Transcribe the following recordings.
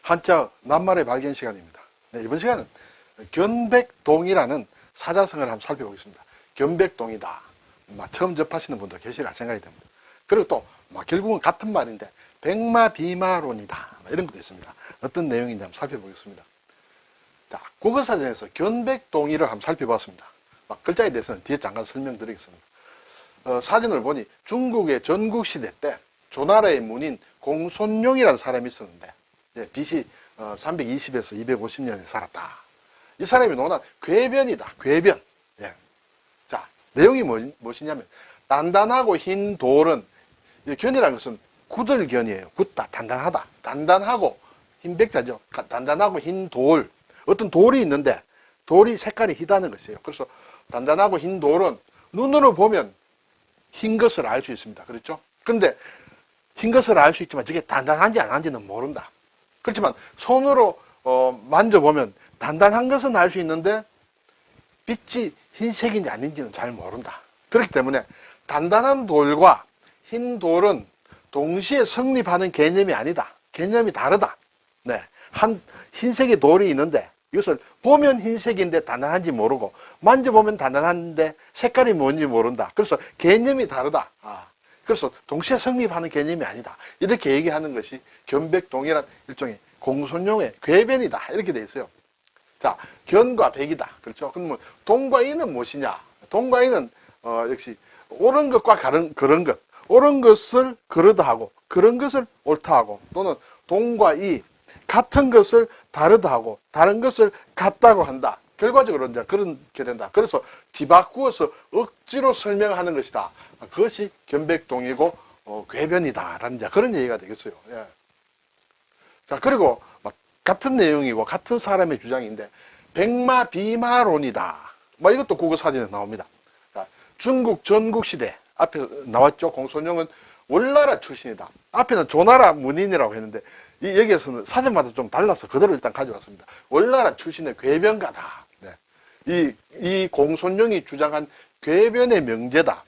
한자 낱말의 발견 시간입니다. 네, 이번 시간은 견백동이라는 사자성어를 한번 살펴보겠습니다. 견백동이다. 처음 접하시는 분도 계시리라 생각이 됩니다. 그리고 또 결국은 같은 말인데 백마비마론이다. 이런 것도 있습니다. 어떤 내용인지 한번 살펴보겠습니다. 자, 국어사전에서 견백동이를 한번 살펴봤습니다. 글자에 대해서는 뒤에 잠깐 설명드리겠습니다. 사전을 보니 중국의 전국시대 때 조나라의 문인 공손룡이라는 사람이 있었는데 BC 320에서 250년에 살았다. 이 사람이 논한 궤변이다. 궤변. 예. 자, 내용이 무엇이냐면 단단하고 흰 돌은, 견이라는 것은 굳을 견이에요. 굳다, 단단하다. 단단하고 흰 백자죠. 단단하고 흰 돌. 어떤 돌이 있는데 돌이 색깔이 희다는 것이에요. 그래서 단단하고 흰 돌은 눈으로 보면 흰 것을 알 수 있습니다. 그렇죠? 근데 흰 것을 알 수 있지만 저게 단단한지 안 한지는 모른다. 그렇지만 손으로 만져보면 단단한 것은 알 수 있는데 빛이 흰색인지 아닌지는 잘 모른다. 그렇기 때문에 단단한 돌과 흰 돌은 동시에 성립하는 개념이 아니다. 개념이 다르다. 네. 흰색의 돌이 있는데 이것을 보면 흰색인데 단단한지 모르고 만져보면 단단한데 색깔이 뭔지 모른다. 그래서 개념이 다르다. 그래서 동시에 성립하는 개념이 아니다. 이렇게 얘기하는 것이 견백동이란 일종의 공손용의 궤변이다. 이렇게 되어 있어요. 자, 견과 백이다. 그렇죠? 그러면 동과 이는 무엇이냐? 동과 이는 역시 옳은 것과 그런 것. 옳은 것을 그르다 하고 그런 것을 옳다 하고, 또는 동과 이 같은 것을 다르다 하고 다른 것을 같다고 한다. 결과적으로 이제 그렇게 된다. 그래서 뒤바꾸어서 억지로 설명하는 것이다. 그것이 견백동이고 궤변이다라는 그런 얘기가 되겠어요. 예. 자, 그리고 같은 내용이고 같은 사람의 주장인데 백마비마론이다. 이것도 국어사전에 나옵니다. 자, 중국 전국시대 앞에 나왔죠. 공손용은 월나라 출신이다. 앞에는 조나라 문인이라고 했는데 여기에서는 사전마다 좀 달라서 그대로 일단 가져왔습니다. 월나라 출신의 궤변가다. 네. 이 공손용이 주장한 궤변의 명제다.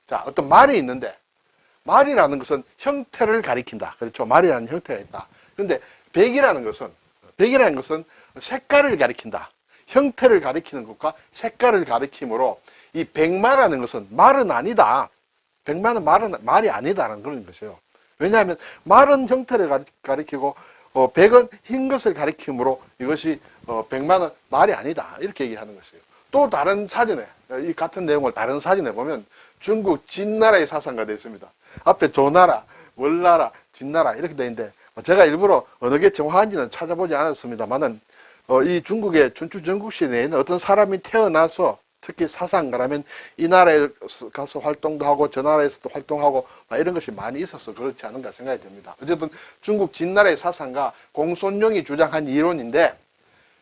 자, 어떤 말이 있는데 말이라는 것은 형태를 가리킨다. 그렇죠? 말이라는 형태가 있다. 그런데 백이라는 것은 색깔을 가리킨다. 형태를 가리키는 것과 색깔을 가리키므로 이 백마라는 것은 말은 아니다. 백마는 말이 아니다라는 그런 것이에요. 왜냐하면 말은 형태를 가리키고 백은 흰 것을 가리키므로 이것이 백마는 말이 아니다. 이렇게 얘기하는 것이에요. 또 다른 사전에 이 같은 내용을 다른 사전에 보면 중국 진나라의 사상가 되어 있습니다. 앞에 조나라, 월나라, 진나라 이렇게 되어 있는데 제가 일부러 어느 게 정확한지는 찾아보지 않았습니다만은 이 중국의 춘추 전국시대에는 어떤 사람이 태어나서 특히 사상가라면 이 나라에 가서 활동도 하고 저 나라에서도 활동하고 이런 것이 많이 있어서 그렇지 않은가 생각이 됩니다. 어쨌든 중국 진나라의 사상가 공손용이 주장한 이론인데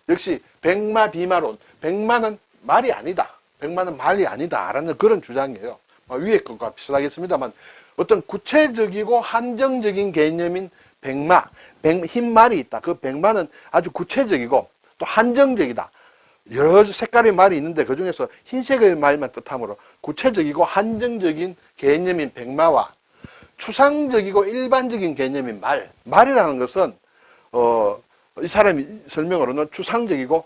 역시 백마비마론, 백마는 말이 아니다. 백마는 말이 아니다라는 그런 주장이에요. 위에 것과 비슷하겠습니다만 어떤 구체적이고 한정적인 개념인 백마, 흰 말이 있다. 그 백마는 아주 구체적이고 또 한정적이다. 여러 색깔의 말이 있는데 그 중에서 흰색의 말만 뜻하므로 구체적이고 한정적인 개념인 백마와 추상적이고 일반적인 개념인 말이라는 것은 이 사람이 설명으로는 추상적이고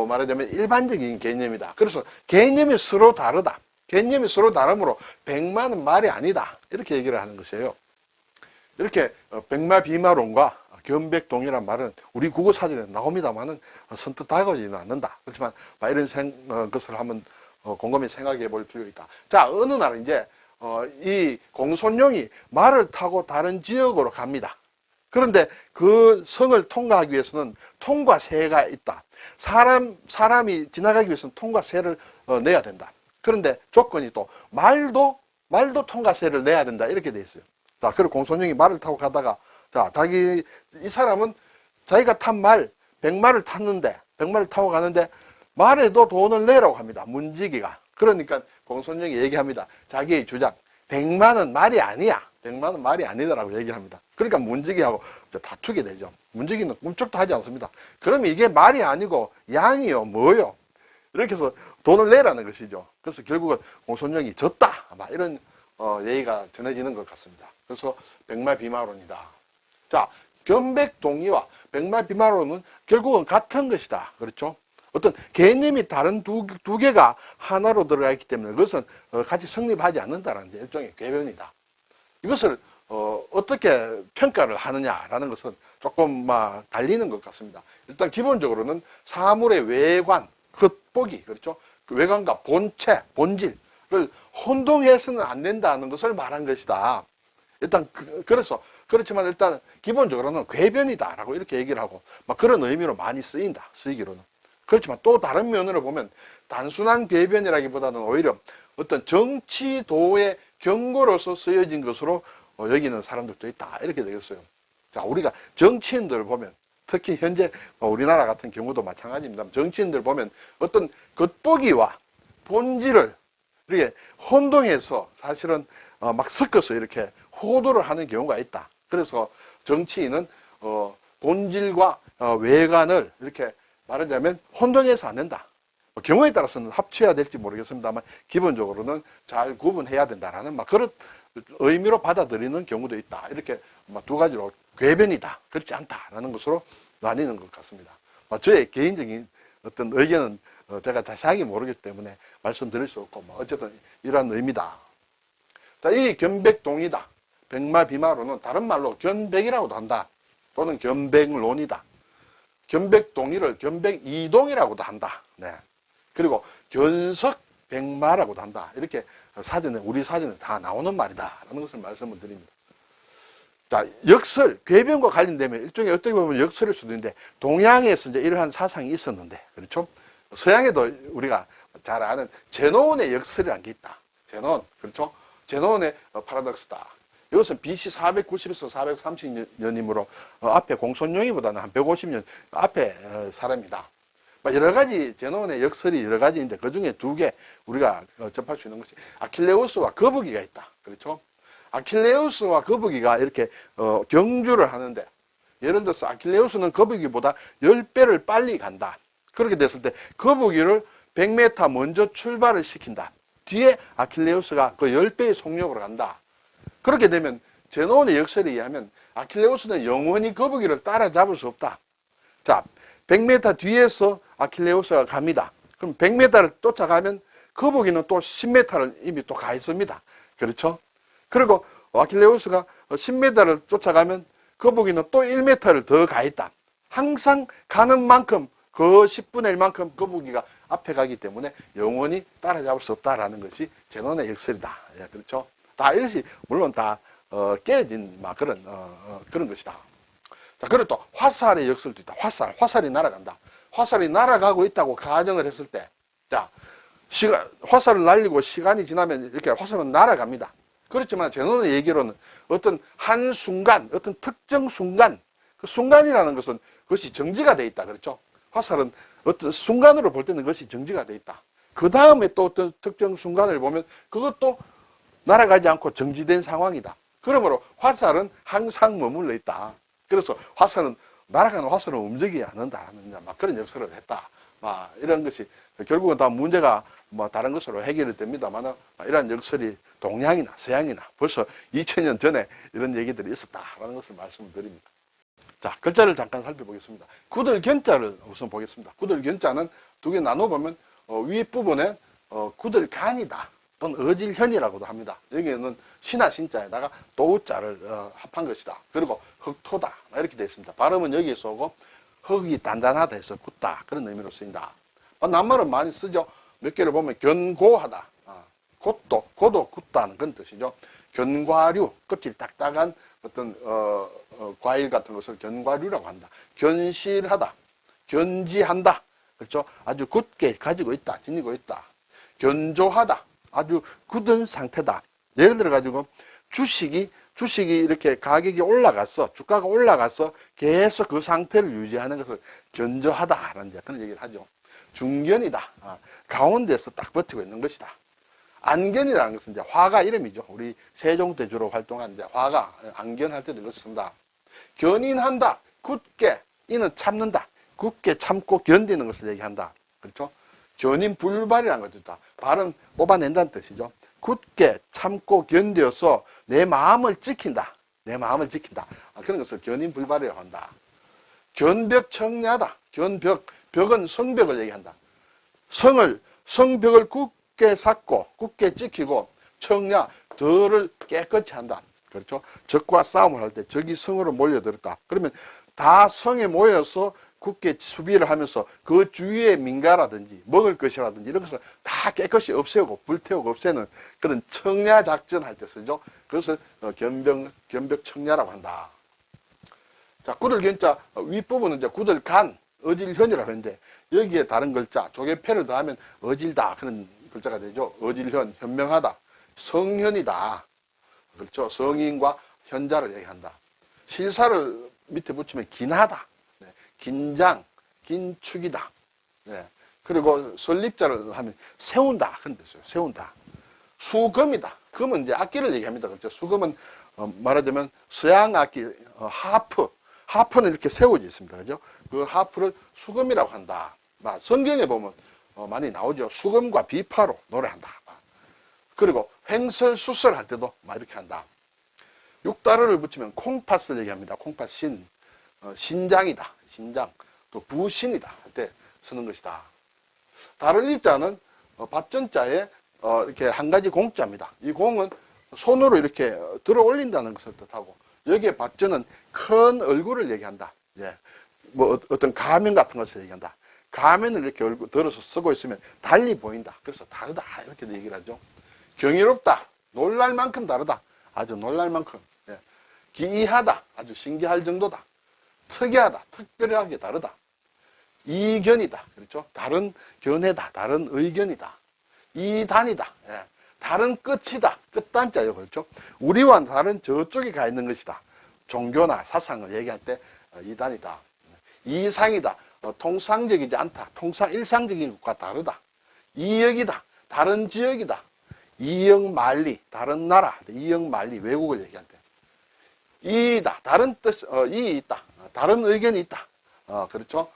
말하자면 일반적인 개념이다. 그래서 개념이 서로 다르다. 개념이 서로 다르므로 백마는 말이 아니다. 이렇게 얘기를 하는 것이에요. 이렇게 백마비마론과 견백동이란 말은 우리 국어사전에 나옵니다만은 선뜻 다가오지는 않는다. 그렇지만 이런 것을 한번 곰곰이 생각해 볼 필요가 있다. 자, 어느 날 이제 이 공손용이 말을 타고 다른 지역으로 갑니다. 그런데 그 성을 통과하기 위해서는 통과세가 있다. 사람이 지나가기 위해서는 통과세를 내야 된다. 그런데 조건이 또 말도 통과세를 내야 된다. 이렇게 돼 있어요. 자, 그리고 공손용이 말을 타고 가다가 자, 이 사람은 자기가 탄 백마를 탔는데, 백마를 타고 가는데, 말에도 돈을 내라고 합니다. 문지기가. 그러니까 공손용이 얘기합니다. 자기의 주장. 백마는 말이 아니야. 백마는 말이 아니다라고 얘기합니다. 그러니까 문지기하고 다투게 되죠. 문지기는 꿈쩍도 하지 않습니다. 그러면 이게 말이 아니고 양이요, 뭐요? 이렇게 해서 돈을 내라는 것이죠. 그래서 결국은 공손용이 졌다. 이런 얘기가 전해지는 것 같습니다. 그래서 백마비마론이다. 자, 견백동의와 백마비마로는 결국은 같은 것이다. 그렇죠? 어떤 개념이 다른 두 개가 하나로 들어가 있기 때문에 그것은 같이 성립하지 않는다는 일종의 궤변이다. 이것을 어떻게 평가를 하느냐라는 것은 조금 갈리는 것 같습니다. 일단 기본적으로는 사물의 외관, 겉보기, 그렇죠? 그 외관과 본체, 본질을 혼동해서는 안 된다는 것을 말한 것이다. 일단 그래서 그렇지만 일단 기본적으로는 궤변이다라고 이렇게 얘기를 하고 그런 의미로 많이 쓰인다. 쓰이기로는. 그렇지만 또 다른 면으로 보면 단순한 궤변이라기보다는 오히려 어떤 정치도의 경고로서 쓰여진 것으로 여기는 사람들도 있다. 이렇게 되겠어요. 자, 우리가 정치인들을 보면 특히 현재 우리나라 같은 경우도 마찬가지입니다. 정치인들 보면 어떤 겉보기와 본질을 이렇게 혼동해서 사실은 막 섞어서 이렇게 호도를 하는 경우가 있다. 그래서 정치인은 본질과 외관을 이렇게 말하자면 혼동해서 안 된다. 경우에 따라서는 합쳐야 될지 모르겠습니다만 기본적으로는 잘 구분해야 된다라는 그런 의미로 받아들이는 경우도 있다. 이렇게 두 가지로 궤변이다. 그렇지 않다라는 것으로 나뉘는 것 같습니다. 저의 개인적인 어떤 의견은 제가 자세하게 모르기 때문에 말씀드릴 수 없고 어쨌든 이러한 의미다. 자, 이 견백동의다. 백마비마로는 다른 말로 견백이라고도 한다. 또는 견백론이다. 견백동의를 견백이동이라고도 한다. 네. 그리고 견석백마라고도 한다. 이렇게 우리 사전에 다 나오는 말이다. 라는 것을 말씀을 드립니다. 자, 역설, 궤변과 관련되면 일종의 어떻게 보면 역설일 수도 있는데, 동양에서 이제 이러한 사상이 있었는데, 그렇죠? 서양에도 우리가 잘 아는 제노온의 역설이라는 게 있다. 제노온, 그렇죠? 제노온의 파라독스다. 이것은 BC 490에서 430년이므로 앞에 공손용이보다는 한 150년 앞에 사람이다. 여러 가지 제노온의 역설이 여러 가지인데 그 중에 두 개 우리가 접할 수 있는 것이 아킬레우스와 거북이가 있다. 그렇죠? 아킬레우스와 거북이가 이렇게 경주를 하는데 예를 들어서 아킬레우스는 거북이보다 10배를 빨리 간다. 그렇게 됐을 때 거북이를 100m 먼저 출발을 시킨다. 뒤에 아킬레우스가 그 10배의 속력으로 간다. 그렇게 되면 제노온의 역설에 의하면 아킬레우스는 영원히 거북이를 따라잡을 수 없다. 자, 100m 뒤에서 아킬레우스가 갑니다. 그럼 100m를 쫓아가면 거북이는 또 10m를 이미 또 가 있습니다. 그렇죠? 그리고 아킬레우스가 10m를 쫓아가면 거북이는 또 1m를 더 가 있다. 항상 가는 만큼 그 10분의 1만큼 거북이가 앞에 가기 때문에 영원히 따라잡을 수 없다라는 것이 제노온의 역설이다. 예, 그렇죠? 다 이것이 물론 다 깨진 그런 것이다. 자, 그리고 또 화살의 역설도 있다. 화살이 날아간다. 화살이 날아가고 있다고 가정을 했을 때, 자, 화살을 날리고 시간이 지나면 이렇게 화살은 날아갑니다. 그렇지만 제노온의 얘기로는 어떤 한 순간, 어떤 특정 순간, 그 순간이라는 것은 그것이 정지가 돼 있다. 그렇죠? 화살은 어떤 순간으로 볼 때는 그것이 정지가 돼 있다. 그 다음에 또 어떤 특정 순간을 보면 그것도 날아가지 않고 정지된 상황이다. 그러므로 화살은 항상 머물러 있다. 그래서 날아가는 화살은 움직이지 않는다는 그런 역설을 했다. 이런 것이 결국은 다 문제가 다른 것으로 해결이 됩니다만 이러한 역설이 동양이나 서양이나 벌써 2000년 전에 이런 얘기들이 있었다라는 것을 말씀드립니다. 자, 글자를 잠깐 살펴보겠습니다. 구들견자를 우선 보겠습니다. 구들견자는 두 개 나눠보면 윗부분에 구들간이다. 또는 어질현이라고도 합니다. 여기에는 신하 신자에다가 도우자를 합한 것이다. 그리고 흑토다. 이렇게 되어 있습니다. 발음은 여기에서 오고 흙이 단단하다 해서 굳다. 그런 의미로 쓰인다. 낱말은 많이 쓰죠. 몇 개를 보면 견고하다. 고도 굳다는 그런 뜻이죠. 견과류, 껍질 딱딱한 어떤 과일 같은 것을 견과류라고 한다. 견실하다. 견지한다. 그렇죠? 아주 굳게 가지고 있다. 지니고 있다. 견조하다. 아주 굳은 상태다. 예를 들어 가지고 주식이 이렇게 가격이 올라가서 주가가 올라가서 계속 그 상태를 유지하는 것을 견조하다라는 그런 얘기를 하죠. 중견이다. 가운데서 딱 버티고 있는 것이다. 안견이라는 것은 이제 화가 이름이죠. 우리 세종대주로 활동한 이제 화가 안견할 때도 이것을 쓴다. 견인한다. 굳게 이는 참는다. 굳게 참고 견디는 것을 얘기한다. 그렇죠? 견인불발이라는 것도 있다. 발은 뽑아낸다는 뜻이죠. 굳게 참고 견뎌서 내 마음을 지킨다. 내 마음을 지킨다. 그런 것을 견인불발이라고 한다. 견벽청야다. 벽은 성벽을 얘기한다. 성벽을 굳게 쌓고 굳게 지키고 청야, 덜을 깨끗이 한다. 그렇죠? 적과 싸움을 할 때 적이 성으로 몰려들었다. 그러면 다 성에 모여서 굳게 수비를 하면서 그 주위에 민가라든지 먹을 것이라든지 이런 것을 다 깨끗이 없애고 불태우고 없애는 그런 청야 작전 할 때 쓰죠. 그것을 견벽 청야라고 한다. 자, 구들견자 윗부분은 이제 구들간, 어질현이라고 했는데 여기에 다른 글자, 조개패를 더하면 어질다 그런 글자가 되죠. 어질현, 현명하다, 성현이다. 그렇죠. 성인과 현자를 얘기한다. 실사를 밑에 붙이면 긴하다. 네. 긴장, 긴축이다. 네. 그리고 설립자를 하면 세운다. 그런 뜻이에요. 세운다. 수금이다. 금은 이제 악기를 얘기합니다. 그렇죠. 수금은 말하자면 서양 악기, 하프는 이렇게 세워져 있습니다. 그죠? 그 하프를 수금이라고 한다. 성경에 보면 많이 나오죠. 수금과 비파로 노래한다. 그리고 횡설수설 할 때도 이렇게 한다. 육다르를 붙이면 콩팥을 얘기합니다. 콩팥 신장이다. 신장. 또 부신이다. 할 때 쓰는 것이다. 다른 일자는 밭전자에 이렇게 한 가지 공자입니다. 이 공은 손으로 이렇게 들어 올린다는 것을 뜻하고 여기에 밭전은 큰 얼굴을 얘기한다. 예. 뭐 어떤 가면 같은 것을 얘기한다. 가면을 이렇게 얼굴 들어서 쓰고 있으면 달리 보인다. 그래서 다르다. 이렇게 얘기를 하죠. 경이롭다. 놀랄 만큼 다르다. 아주 놀랄 만큼. 예. 기이하다. 아주 신기할 정도다. 특이하다. 특별하게 다르다. 이견이다. 그렇죠? 다른 견해다. 다른 의견이다. 이단이다. 예. 다른 끝이다. 끝단자예요. 그렇죠? 우리와 다른 저쪽에 가 있는 것이다. 종교나 사상을 얘기할 때 이단이다. 이상이다. 통상적이지 않다. 일상적인 것과 다르다. 이역이다. 다른 지역이다. 이역만리, 다른 나라, 이역만리, 외국을 얘기할 때. 이이다, 다른 뜻, 이이 있다. 다른 의견이 있다. 그렇죠?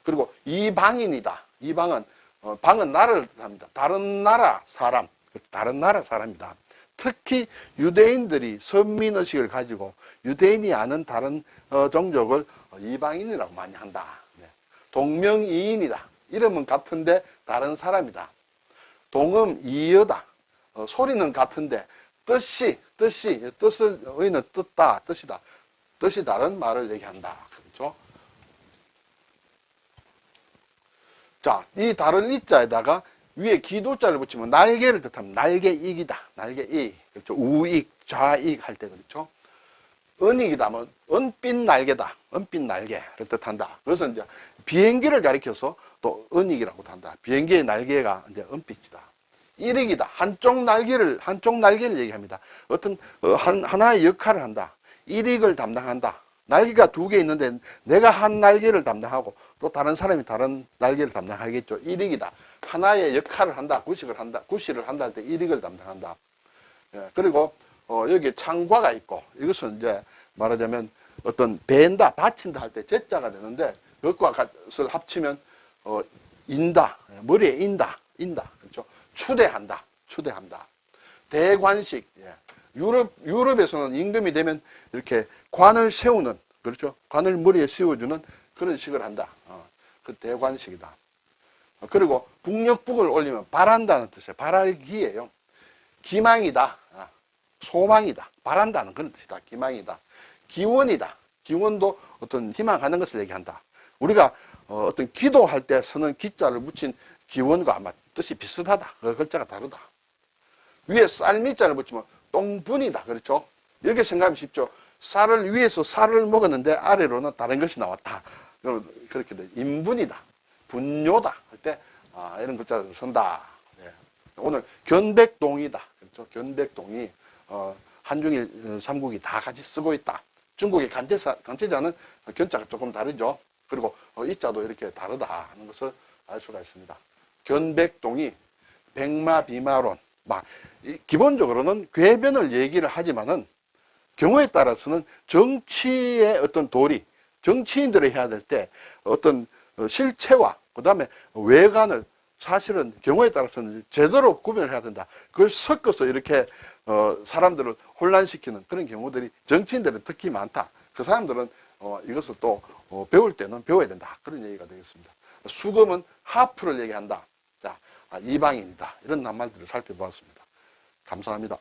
그리고 이방인이다. 이방은, 방은 나라를 뜻합니다. 다른 나라 사람, 다른 나라 사람이다. 특히 유대인들이 선민의식을 가지고 유대인이 아는 다른 종족을 이방인이라고 많이 한다. 동명이인이다. 이름은 같은데 다른 사람이다. 동음 이어다. 소리는 같은데 뜻을 의는 뜻다, 뜻이다. 뜻이 다른 말을 얘기한다. 그렇죠? 자, 이 다른 이자에다가 위에 기도자를 붙이면 날개를 뜻합니다. 날개익이다. 날개익. 그렇죠? 우익, 좌익 할 때 그렇죠? 은익이다. 뭐 은빛 날개다. 은빛 날개를 뜻한다. 그래서 이제 비행기를 가리켜서 또 은익이라고도 한다. 비행기의 날개가 이제 은빛이다. 일익이다. 한쪽 날개를 얘기합니다. 어떤 하나의 역할을 한다. 일익을 담당한다. 날개가 두 개 있는데 내가 한 날개를 담당하고 또 다른 사람이 다른 날개를 담당하겠죠. 일익이다. 하나의 역할을 한다. 구실을 한다 할 때 일익을 담당한다. 예, 그리고 여기 창과가 있고 이것은 이제 말하자면 어떤 벤다, 받친다 할 때 제자가 되는데 그것과 같을 합치면 인다, 머리에 인다. 그렇죠? 추대한다. 대관식. 예. 유럽에서는 임금이 되면 이렇게 관을 세우는, 그렇죠? 관을 머리에 씌워주는 그런 식을 한다. 그 대관식이다. 그리고 북녘북을 올리면 바란다는 뜻이에요. 바랄기예요. 기망이다. 소망이다. 바란다는 그런 뜻이다. 기망이다. 기원이다. 기원도 어떤 희망하는 것을 얘기한다. 우리가 어떤 기도할 때 쓰는 기자를 붙인 기원과 아마 뜻이 비슷하다. 그 글자가 다르다. 위에 쌀미자를 붙이면 똥분이다. 그렇죠? 이렇게 생각하면 쉽죠. 위에서 쌀을 먹었는데 아래로는 다른 것이 나왔다. 그렇게 돼. 인분이다. 분뇨다. 할 때 이런 글자를 쓴다. 예. 오늘 견백동이다. 그렇죠? 견백동이 한중일 삼국이 다 같이 쓰고 있다. 중국의 간체자는 견자가 조금 다르죠. 그리고 이자도 이렇게 다르다 하는 것을 알 수가 있습니다. 견백동이 백마비마론, 기본적으로는 궤변을 얘기를 하지만은 경우에 따라서는 정치의 어떤 도리, 정치인들이 해야 될 때 어떤 실체와 그 다음에 외관을 사실은 경우에 따라서는 제대로 구별을 해야 된다. 그걸 섞어서 이렇게 사람들을 혼란시키는 그런 경우들이 정치인들은 특히 많다. 그 사람들은 이것을 또 배울 때는 배워야 된다. 그런 얘기가 되겠습니다. 수금은 하프를 얘기한다. 자, 이방인이다. 이런 낱말들을 살펴보았습니다. 감사합니다.